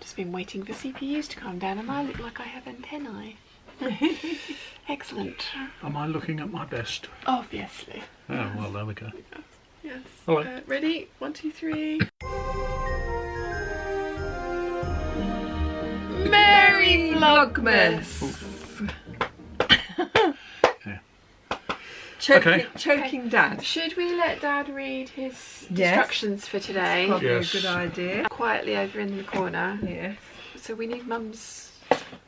just been waiting for CPUs to calm down and I look like I have antennae. Excellent. Am I looking at my best? Obviously. Oh, well, there we go. Yes. Hello. Ready? 1, 2, 3. Merry Vlogmas! Choking Dad. Should we let Dad read his instructions for today? Probably a good idea. Quietly over in the corner. Yes. So we need Mum's...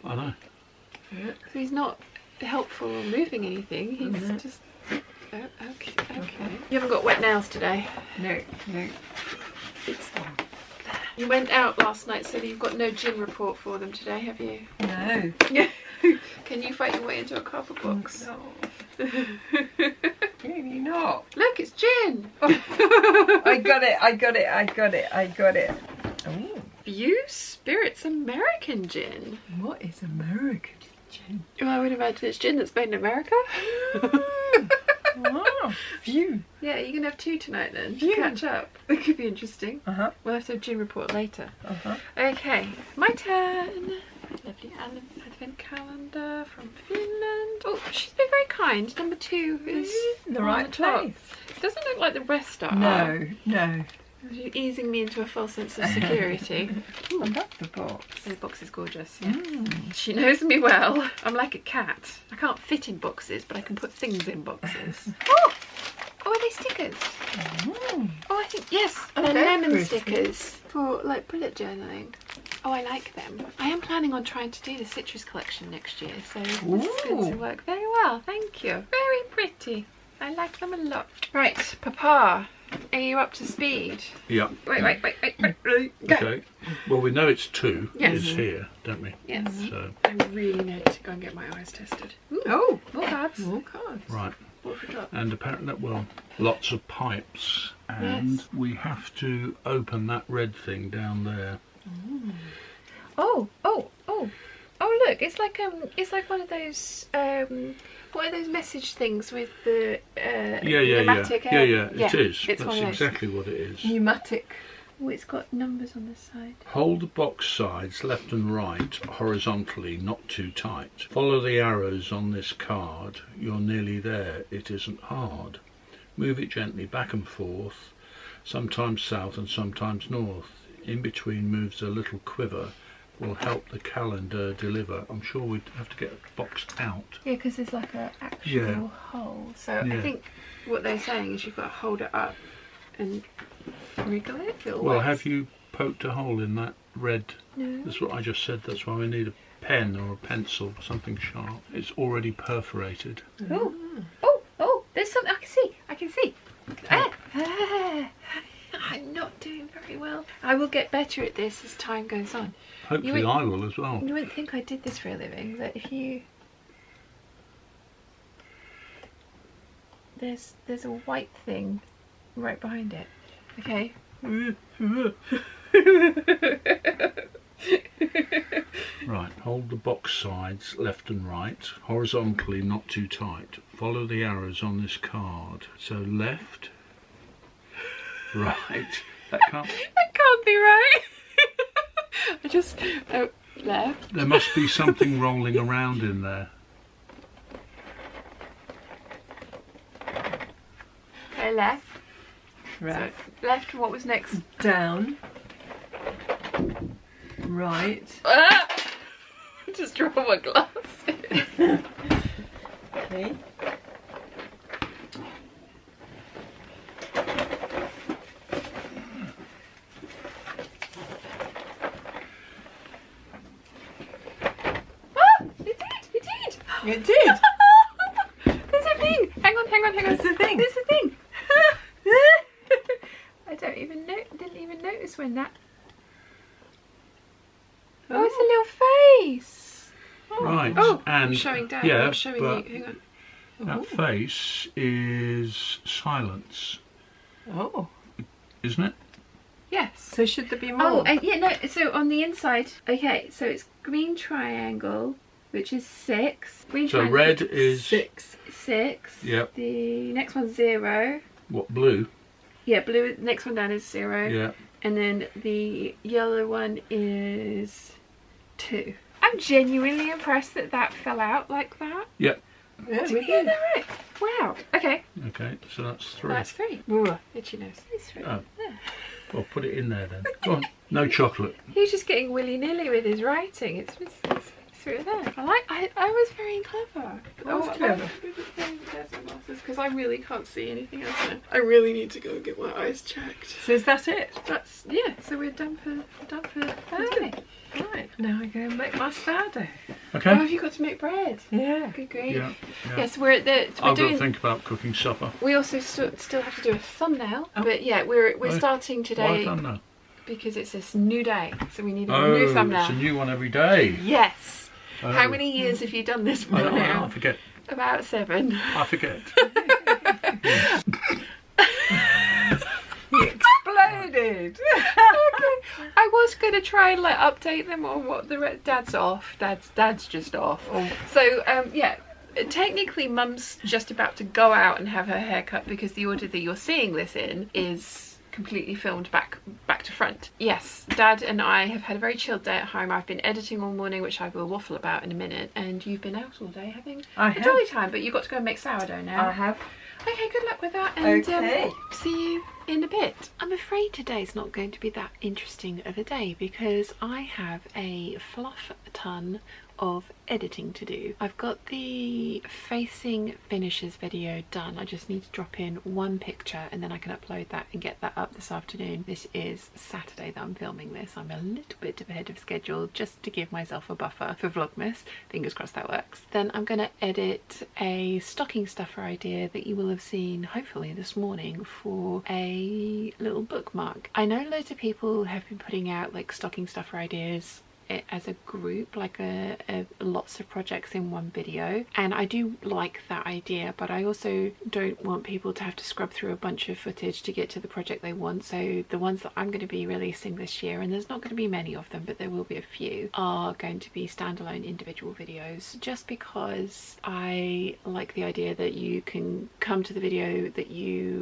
I know. So he's not helpful or moving anything. He's just... Oh, okay. You haven't got wet nails today? No. It's there. You went out last night, so you've got no gin report for them today, have you? No. Can you fight your way into a cardboard box? No. Really not. Look, it's gin! I got it. Oh. View Spirits American gin. What is American gin? Well, I would imagine it's gin that's made in America. Wow. View. Yeah, you can have 2 tonight then to catch up. That could be interesting. We'll have to have gin report later. Okay, my turn. Lovely advent calendar from Finland. Oh, she's been very kind. Number 2 is in the right place. It doesn't look like the rest are. No. You're easing me into a false sense of security. Ooh, I love the box. The box is gorgeous, yes. She knows me well. I'm like a cat. I can't fit in boxes, but I can put things in boxes. Oh, are they stickers? Oh, I think, yes. They're lemon stickers for like bullet journaling. Oh, I like them. I am planning on trying to do the citrus collection next year, so this is going to work very well. Thank you. Very pretty. I like them a lot. Right, Papa. Are you up to speed? Yeah. Wait. Go. Okay. Well, we know it's 2 is here, don't we? Yes. So. I really need to go and get my eyes tested. Ooh. Oh, More cards. Right. What have we got? And apparently, well, lots of pipes, and we have to open that red thing down there. Oh! Look, it's like one of those what are those message things with the pneumatic air? Yeah. It is. It's That's exactly what it is. pneumatic. Oh, it's got numbers on the side. Hold the box sides left and right horizontally, not too tight. Follow the arrows on this card. You're nearly there. It isn't hard. Move it gently back and forth, sometimes south and sometimes north. In between moves a little quiver. Will help the calendar deliver. I'm sure we'd have to get the box out. Yeah, because there's like an actual hole. So I think what they're saying is you've got to hold it up and wriggle it. Well, have you poked a hole in that red? No. That's what I just said. That's why we need a pen or a pencil, something sharp. It's already perforated. Oh! There's something I can see. I'm not doing very well. I will get better at this as time goes on. Hopefully I will as well. You wouldn't think I did this for a living, but if you... There's a white thing right behind it. Okay. Right, hold the box sides left and right, horizontally, not too tight. Follow the arrows on this card. So left, right. That can't be right. I just left. There must be something rolling around in there. Okay, left. Right. So, left. What was next? Down. Right. Just drop my glasses. Okay. It did. There's a thing. Hang on. There's a thing. There's a thing. I didn't even notice when that. Oh, it's a little face. Right. Oh, and I'm showing Dad. yeah, I'm showing you. Hang on. That face is silence. Oh. Isn't it? Yes. So should there be more? Oh, yeah, no. So on the inside. Okay, so it's green triangle, which is 6. Green So triangle, red is 6. 6. Yep. The next one's 0. What, blue? Yeah, blue. Next one down is 0. Yeah. And then the yellow one is 2. I'm genuinely impressed that that fell out like that. Yep. Yeah, Did we you hear did. that right? Wow. Okay. Okay, so that's 3. That's 3. Ooh, itchy nose. It's 3. Oh. Yeah. Well, put it in there then. Go on. No chocolate. He's just getting willy-nilly with his writing. It's through there. I was very clever. I was clever. Because I really can't see anything else now. I really need to go and get my eyes checked. So is that it? That's, yeah, so we're done for today. Right, now I'm going to make my sourdough. Okay. Oh, have you got to make bread? Yeah. Good grief. Yeah. Yes, we're at the. I've got to think about cooking supper. We also still have to do a thumbnail, but yeah, we're starting Why today thumbnail? because it's this new day, so we need a Oh, new thumbnail. it's a new one every day. Yes. Oh. How many years have you done this for I now? forget. About 7. I forget. He exploded. Okay. I was going to try and update them on what the Dad's off. Dad's just off. So yeah. Technically, Mum's just about to go out and have her hair cut because the order that you're seeing this in is completely filmed back to front. Yes, Dad and I have had a very chilled day at home. I've been editing all morning, which I will waffle about in a minute, and you've been out all day having I a have. jolly time, but you've got to go and make sourdough now. I have. Okay, good luck with that, and Okay. see you in a bit. I'm afraid today's not going to be that interesting of a day because I have a fluff ton of editing to do. I've got the facing finishes video done. I just need to drop in 1 picture and then I can upload that and get that up this afternoon. This is Saturday that I'm filming this. I'm a little bit ahead of schedule just to give myself a buffer for Vlogmas. Fingers crossed that works. Then I'm going to edit a stocking stuffer idea that you will have seen hopefully this morning for a little bookmark. I know loads of people have been putting out stocking stuffer ideas as a group, lots of projects in one video, and I do like that idea, but I also don't want people to have to scrub through a bunch of footage to get to the project they want. So the ones that I'm going to be releasing this year, and there's not going to be many of them, but there will be a few, are going to be standalone individual videos, just because I like the idea that you can come to the video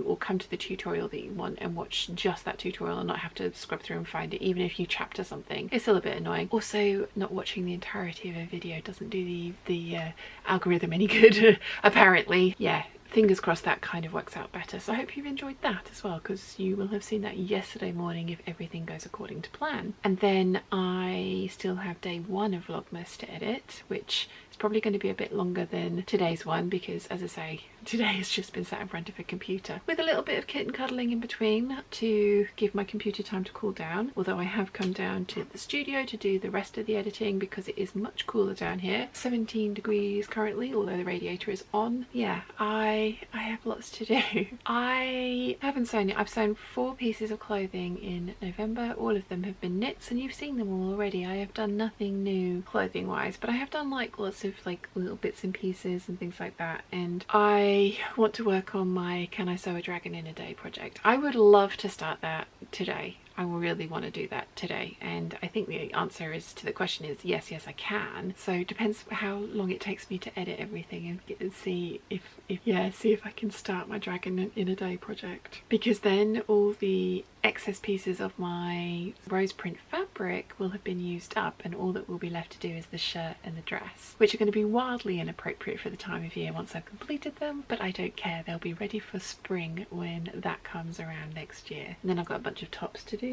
or come to the tutorial that you want and watch just that tutorial and not have to scrub through and find it, even if you chapter something. It's still a bit annoying. Also, not watching the entirety of a video doesn't do the algorithm any good, apparently. Yeah, fingers crossed that kind of works out better. So I hope you've enjoyed that as well, because you will have seen that yesterday morning if everything goes according to plan. And then I still have day 1 of Vlogmas to edit, which is probably going to be a bit longer than today's one because, as I say, today has just been sat in front of a computer with a little bit of kitten cuddling in between to give my computer time to cool down, although I have come down to the studio to do the rest of the editing because it is much cooler down here. 17 degrees currently, although the radiator is on. Yeah, I have lots to do. I haven't sewn it. I've sewn 4 pieces of clothing in November. All of them have been knits, and you've seen them all already. I have done nothing new clothing wise, but I have done lots of little bits and pieces and things like that, and I want to work on my Can I Sew a Dragon in a Day project. I would love to start that today. I really want to do that today, and I think the answer to the question is yes, I can. So it depends how long it takes me to edit everything and see if I can start my Dragon in a Day project, because then all the excess pieces of my rose print fabric will have been used up, and all that will be left to do is the shirt and the dress, which are going to be wildly inappropriate for the time of year once I've completed them, but I don't care. They'll be ready for spring when that comes around next year. And then I've got a bunch of tops to do,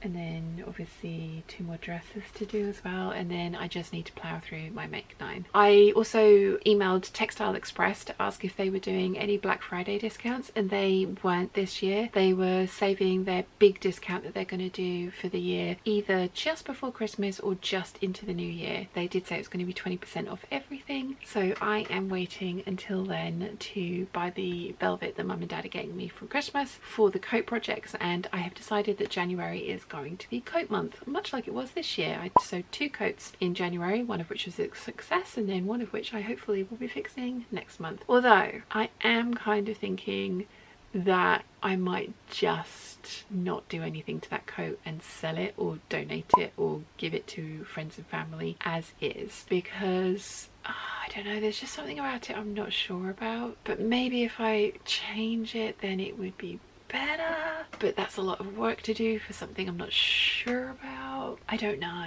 and then obviously 2 more dresses to do as well, and then I just need to plow through my make 9. I also emailed Textile Express to ask if they were doing any Black Friday discounts, and they weren't this year. They were saving their big discount that they're going to do for the year either just before Christmas or just into the new year. They did say it's going to be 20% off everything, so I am waiting until then to buy the velvet that Mum and Dad are getting me for Christmas for the coat projects, and I have decided that January is going to be coat month, much like it was this year. I sewed 2 coats in January, one of which was a success, and then one of which I hopefully will be fixing next month. Although I am kind of thinking that I might just not do anything to that coat and sell it or donate it or give it to friends and family as is, because I don't know, there's just something about it I'm not sure about, but maybe if I change it then it would be better. but that's a lot of work to do for something I'm not sure about. I don't know.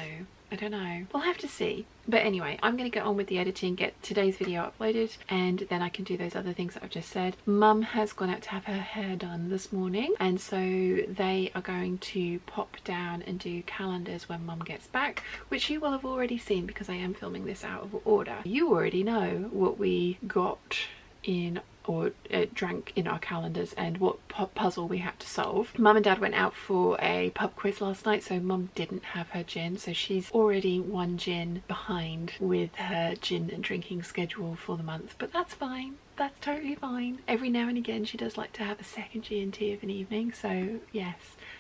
We'll have to see. But anyway, I'm going to get on with the editing, get today's video uploaded, and then I can do those other things that I've just said. Mum has gone out to have her hair done this morning, and so they are going to pop down and do calendars when Mum gets back, which you will have already seen because I am filming this out of order. You already know what we got in or drank in our calendars and what puzzle we had to solve. Mum and Dad went out for a pub quiz last night, so Mum didn't have her gin, so she's already 1 gin behind with her gin and drinking schedule for the month, but that's fine. That's totally fine. Every now and again she does like to have a second G&T of an evening, so yes,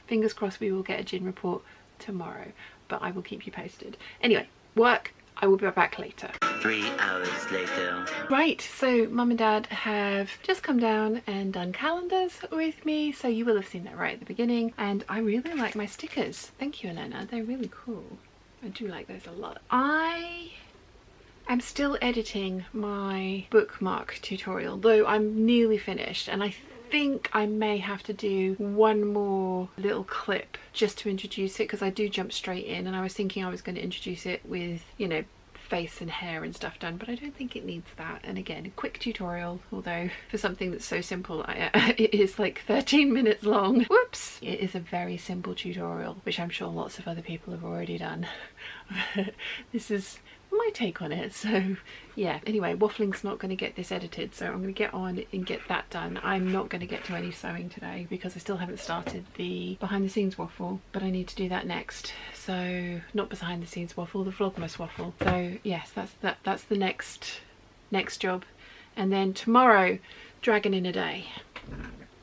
fingers crossed we will get a gin report tomorrow, but I will keep you posted. Anyway, work. I will be back later. 3 hours later. Right, so Mum and Dad have just come down and done calendars with me, so you will have seen that right at the beginning, and I really like my stickers. Thank you, Elena, they're really cool. I do like those a lot. I am still editing my bookmark tutorial, though I'm nearly finished, and I think I may have to do one more little clip just to introduce it, because I do jump straight in, and I was thinking I was going to introduce it with, you know, face and hair and stuff done, but I don't think it needs that. And again, a quick tutorial, although for something that's so simple, it is like 13 minutes long. Whoops! It is a very simple tutorial, which I'm sure lots of other people have already done. This is my take on it, so yeah. Anyway, waffling's not going to get this edited, so I'm going to get on and get that done. I'm not going to get to any sewing today because I still haven't started the behind the scenes waffle, but I need to do that next. So not behind the scenes waffle, the Vlogmas waffle. So yes, that's the next job, and then tomorrow, dragon in a day.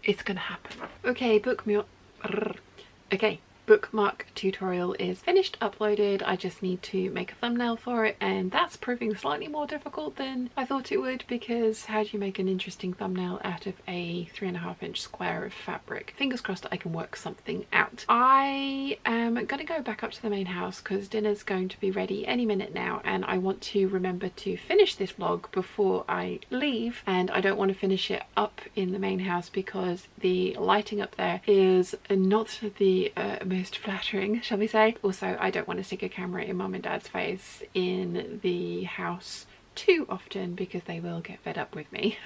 It's gonna happen. Okay, bookmark tutorial is finished, uploaded. I just need to make a thumbnail for it, and that's proving slightly more difficult than I thought it would, because how do you make an interesting thumbnail out of a 3.5-inch square of fabric? Fingers crossed I can work something out. I am gonna go back up to the main house because dinner's going to be ready any minute now, and I want to remember to finish this vlog before I leave, and I don't want to finish it up in the main house because the lighting up there is not the most flattering, shall we say. Also, I don't want to stick a camera in Mum and Dad's face in the house too often because they will get fed up with me.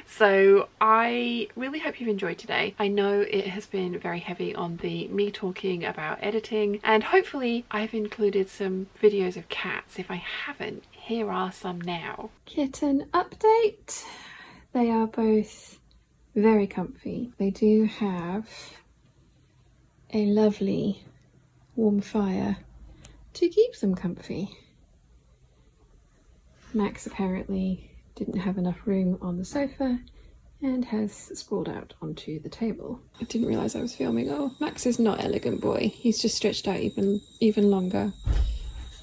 So I really hope you've enjoyed today. I know it has been very heavy on the me talking about editing, and hopefully I've included some videos of cats. If I haven't, here are some now. Kitten update. They are both very comfy. They do have a lovely warm fire to keep them comfy. Max apparently didn't have enough room on the sofa and has sprawled out onto the table. I didn't realise I was filming. Oh, Max is not elegant boy. He's just stretched out even longer.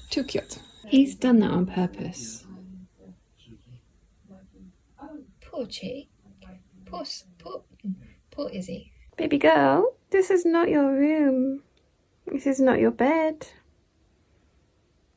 Too cute. He's done that on purpose. Poor Chi. Poor Izzy. Baby girl, this is not your room. This is not your bed.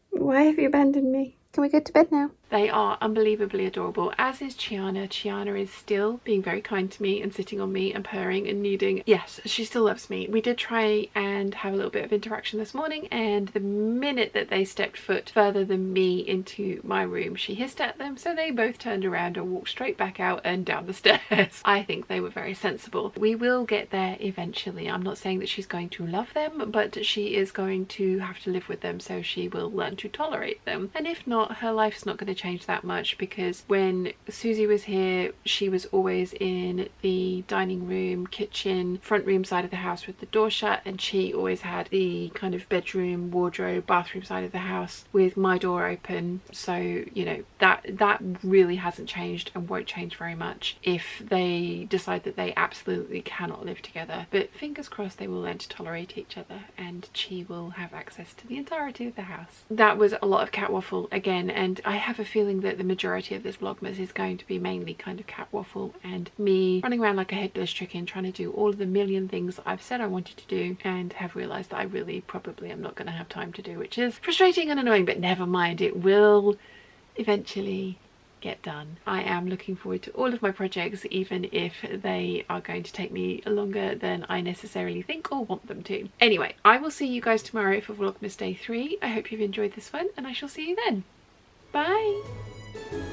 Why have you abandoned me? Can we go to bed now? They are unbelievably adorable, as is Chiana. Chiana is still being very kind to me and sitting on me and purring and kneading. Yes, she still loves me. We did try and have a little bit of interaction this morning, and the minute that they stepped foot further than me into my room, she hissed at them, so they both turned around and walked straight back out and down the stairs. I think they were very sensible. We will get there eventually. I'm not saying that she's going to love them, but she is going to have to live with them, so she will learn to tolerate them. And if not, her life's not going to change that much, because when Susie was here, she was always in the dining room, kitchen, front room side of the house with the door shut, and she always had the kind of bedroom, wardrobe, bathroom side of the house with my door open. So, you know, that really hasn't changed and won't change very much if they decide that they absolutely cannot live together. But fingers crossed they will learn to tolerate each other, and she will have access to the entirety of the house. That was a lot of cat waffle again, and I have a feeling that the majority of this Vlogmas is going to be mainly kind of cat waffle and me running around like a headless chicken trying to do all of the million things that I've said I wanted to do and have realised that I really probably am not going to have time to do, which is frustrating and annoying, but never mind, it will eventually get done. I am looking forward to all of my projects, even if they are going to take me longer than I necessarily think or want them to. Anyway, I will see you guys tomorrow for Vlogmas Day 3. I hope you've enjoyed this one, and I shall see you then. Bye!